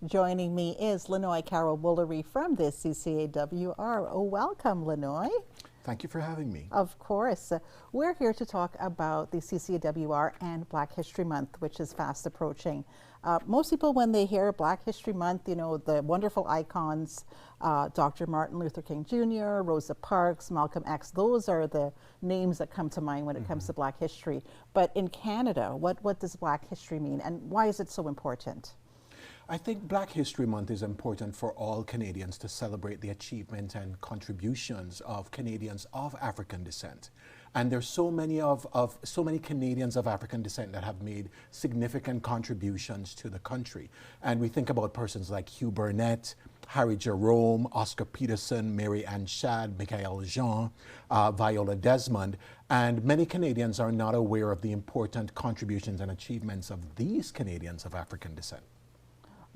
Joining me is Lannois Carroll-Woolery from the CCAWR. Oh, welcome, Lannois. Thank you for having me. Of course. We're here to talk about the CCAWR and Black History Month, which is fast approaching. Most people, when they hear Black History Month, you know, the wonderful icons, Dr. Martin Luther King Jr., Rosa Parks, Malcolm X, those are the names that come to mind when it comes to Black history. But in Canada, what does Black history mean, and why is it so important? I think Black History Month is important for all Canadians to celebrate the achievement and contributions of Canadians of African descent. And there's so many Canadians of African descent that have made significant contributions to the country. And we think about persons like Hugh Burnett, Harry Jerome, Oscar Peterson, Mary Ann Shadd, Michael Jean, Viola Desmond, and many Canadians are not aware of the important contributions and achievements of these Canadians of African descent.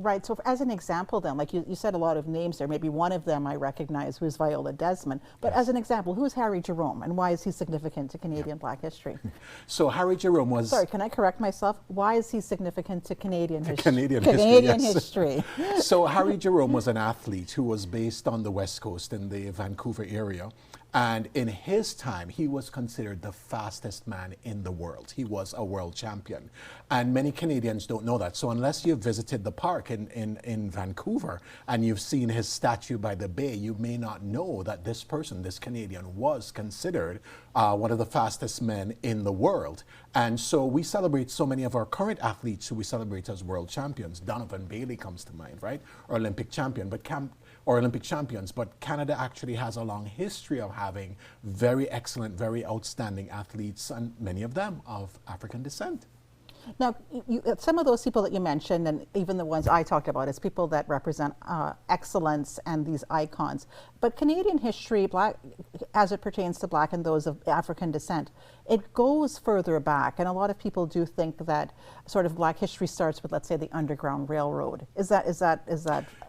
Right, so as an example then, like you said a lot of names there, maybe one of them I recognize, who's Viola Desmond, but Yes. as an example, who's Harry Jerome and why is he significant to Canadian Black history? So Harry Jerome was... Sorry, can I correct myself? Why is he significant to Canadian history? Canadian history. So Harry Jerome was an athlete who was based on the West Coast in the Vancouver area. And in his time, he was considered the fastest man in the world. He was a world champion. And many Canadians don't know that. So unless you've visited the park in Vancouver and you've seen his statue by the bay, you may not know that this person, this Canadian, was considered one of the fastest men in the world. And so we celebrate so many of our current athletes who we celebrate as world champions. Donovan Bailey comes to mind, right? Or Olympic champion. Or Olympic champions, but Canada actually has a long history of having very excellent, very outstanding athletes, and many of them of African descent. Now, some of those people that you mentioned, and even the ones I talked about, is people that represent excellence and these icons. But Canadian history, Black, as it pertains to Black and those of African descent, it goes further back. And a lot of people do think that sort of Black history starts with, let's say, the Underground Railroad. Is that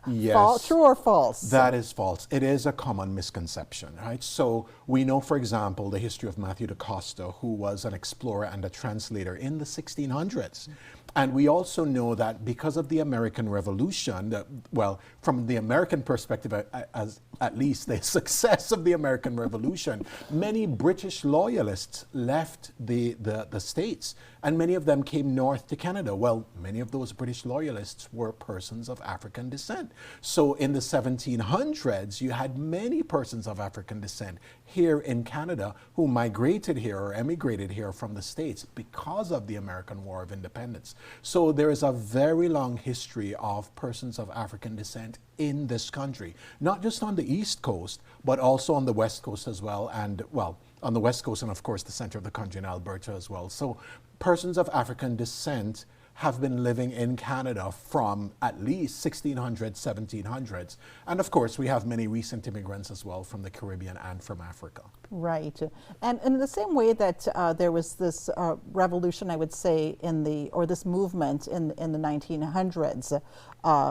Yes. True or false? That is false. It is a common misconception, right? So we know, for example, the history of Matthew da Costa, who was an explorer and a translator in the 1600s. And we also know that because of the American Revolution, well, from the American perspective, as at least the success of the American Revolution, many British loyalists left the States, and many of them came north to Canada. Well, many of those British loyalists were persons of African descent. So in the 1700s, you had many persons of African descent here in Canada who migrated here or emigrated here from the States because of the American War of Independence. So there is a very long history of persons of African descent in this country, not just on the East Coast, but also on the West Coast as well, and well, on the West Coast and of course the center of the country in Alberta as well. So persons of African descent have been living in Canada from at least 1600s, 1700s. And of course, we have many recent immigrants as well from the Caribbean and from Africa. Right. And in the same way that there was this revolution, I would say, or this movement in the 1900s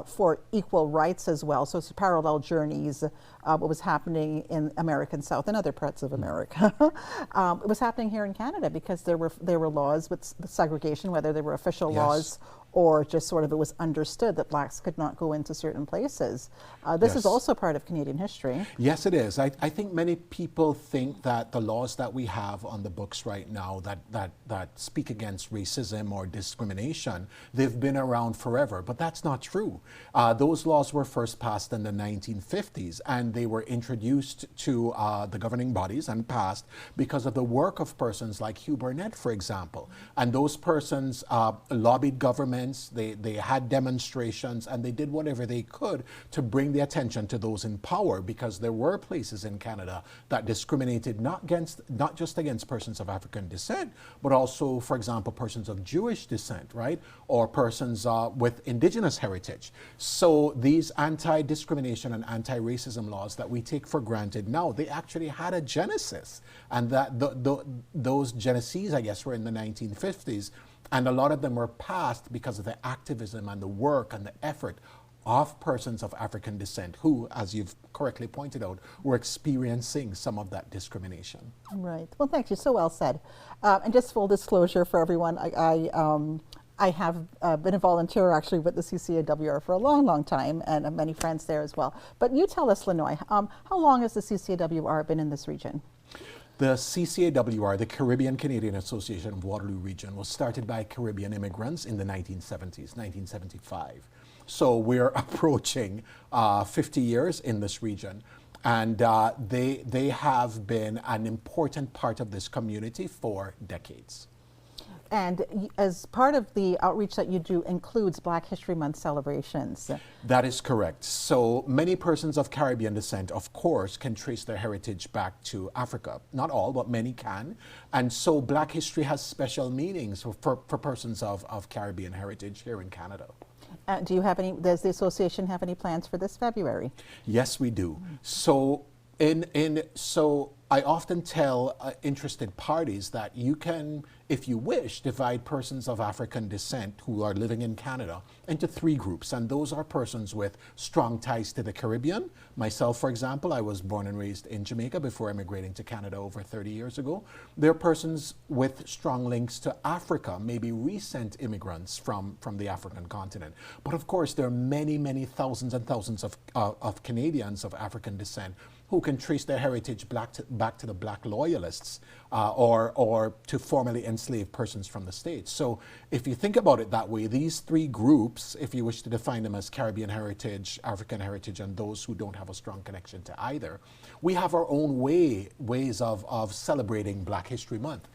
for equal rights as well. So it's parallel journeys, what was happening in American South and other parts of America. It was happening here in Canada because there were laws with segregation, whether they were official laws or just sort of it was understood that Blacks could not go into certain places. This is also part of Canadian history. Yes, it is. I think many people think that the laws that we have on the books right now that speak against racism or discrimination, they've been around forever, but that's not true. Those laws were first passed in the 1950s, and they were introduced to the governing bodies and passed because of the work of persons like Hugh Burnett, for example. And those persons lobbied government. They had demonstrations, and they did whatever they could to bring the attention to those in power, because there were places in Canada that discriminated not just against persons of African descent, but also, for example, persons of Jewish descent, right? Or persons with indigenous heritage. So these anti-discrimination and anti-racism laws that we take for granted now, they actually had a genesis. And that those genesis, I guess, were in the 1950s. And a lot of them were passed because of the activism and the work and the effort of persons of African descent who, as you've correctly pointed out, were experiencing some of that discrimination. Right. Well, thank you. So well said. And just full disclosure for everyone, I have been a volunteer actually with the CCAWR for a long, long time, and many friends there as well. But you tell us, Lannois, how long has the CCAWR been in this region? The CCAWR, the Caribbean Canadian Association of Waterloo Region, was started by Caribbean immigrants in the 1970s, 1975. So we're approaching 50 years in this region. And they have been an important part of this community for decades. And as part of the outreach that you do includes Black History Month celebrations. That is correct. So many persons of Caribbean descent, of course, can trace their heritage back to Africa. Not all, but many can. And so Black history has special meanings for persons of Caribbean heritage here in Canada. Do you have any, does the association have any plans for this February? Yes, we do. So so I often tell interested parties that you can, if you wish, divide persons of African descent who are living in Canada into 3 groups. And those are persons with strong ties to the Caribbean. Myself, for example, I was born and raised in Jamaica before immigrating to Canada over 30 years ago. There are persons with strong links to Africa, maybe recent immigrants from the African continent. But of course, there are many, many thousands and thousands of Canadians of African descent who can trace their heritage back to the Black loyalists or to formerly enslaved persons from the States. So if you think about it that way, these 3 groups, if you wish to define them as Caribbean heritage, African heritage, and those who don't have a strong connection to either, we have our own ways of celebrating Black History Month.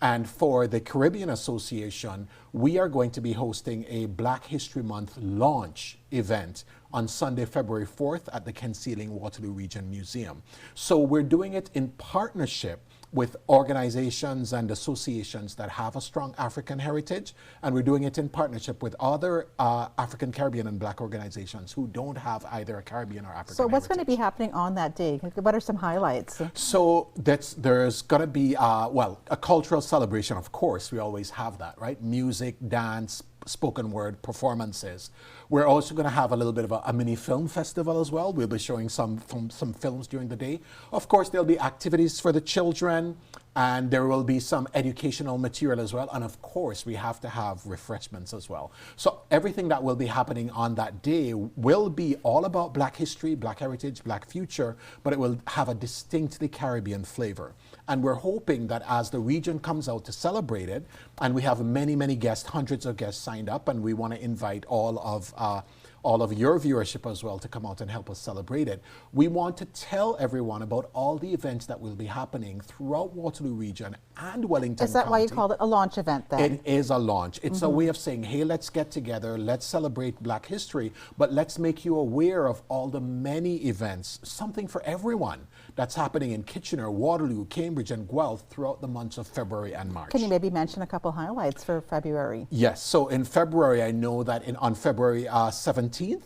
And for the Caribbean Association, we are going to be hosting a Black History Month launch event on Sunday, February 4th at the Concealing Waterloo Region Museum. So we're doing it in partnership with organizations and associations that have a strong African heritage, and we're doing it in partnership with other African, Caribbean, and Black organizations who don't have either a Caribbean or African So what's heritage. going to be happening on that day? What are some highlights? So there's going to be, well, a cultural celebration, of course. We always have that, right? Music, dance, spoken word performances. We're also going to have a little bit of a mini film festival as well. We'll be showing some films during the day. Of course, there'll be activities for the children, and there will be some educational material as well. And of course, we have to have refreshments as well. So everything that will be happening on that day will be all about Black history, Black heritage, Black future, but it will have a distinctly Caribbean flavor. And we're hoping that as the region comes out to celebrate it, and we have many, many guests, hundreds of guests signed up, and we want to invite all of your viewership as well to come out and help us celebrate it. We want to tell everyone about all the events that will be happening throughout Waterloo Region and Wellington Is that County. why you called it a launch event then? It is a launch. It's a way of saying, hey, let's get together, let's celebrate Black history, but let's make you aware of all the many events, something for everyone, that's happening in Kitchener, Waterloo, Cambridge, and Guelph throughout the months of February and March. Can you maybe mention a couple highlights for February? Yes. So in February, I know that on February 17th,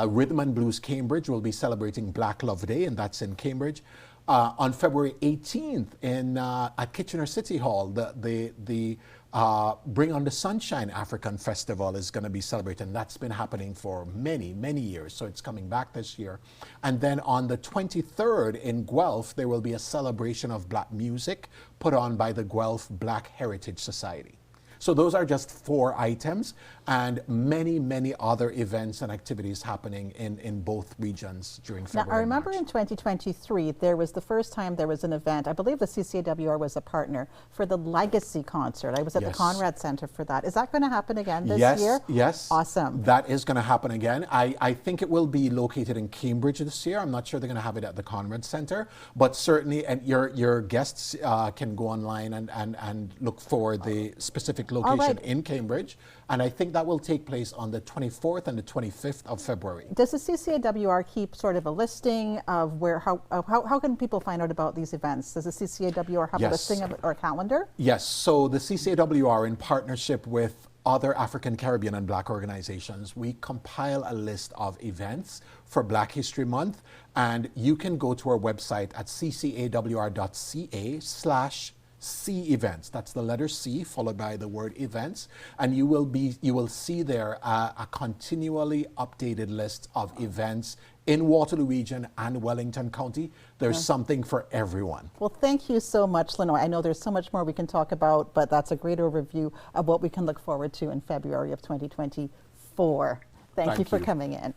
Rhythm and Blues Cambridge will be celebrating Black Love Day, and that's in Cambridge. On February 18th at Kitchener City Hall, the Bring on the Sunshine African Festival is going to be celebrated, and that's been happening for many, many years, so it's coming back this year. And then on the 23rd in Guelph, there will be a celebration of Black music put on by the Guelph Black Heritage Society. So those are just 4 items, and many, many other events and activities happening in both regions during February. Now, I remember and in 2023, there was the first time there was an event. I believe the CCAWR was a partner for the Legacy concert. I was at the Conrad Center for that. Is that going to happen again this year? Yes. Awesome. That is going to happen again. I think it will be located in Cambridge this year. I'm not sure they're going to have it at the Conrad Center, but certainly, and your guests can go online and look for the specific location in Cambridge, and I think that will take place on the 24th and the 25th of February. Does the CCAWR keep sort of a listing of where how can people find out about these events? Does the CCAWR have a listing of, or a calendar? Yes, so the CCAWR, in partnership with other African, Caribbean, and Black organizations, we compile a list of events for Black History Month, and you can go to our website at ccawr.ca/ C events. That's the letter C followed by the word events, and you will see there a continually updated list of events in Waterloo Region and Wellington County. There's something for everyone. Well, thank you so much, Lannois. I know there's so much more we can talk about, but that's a great overview of what we can look forward to in February of 2024. Thank you for coming in.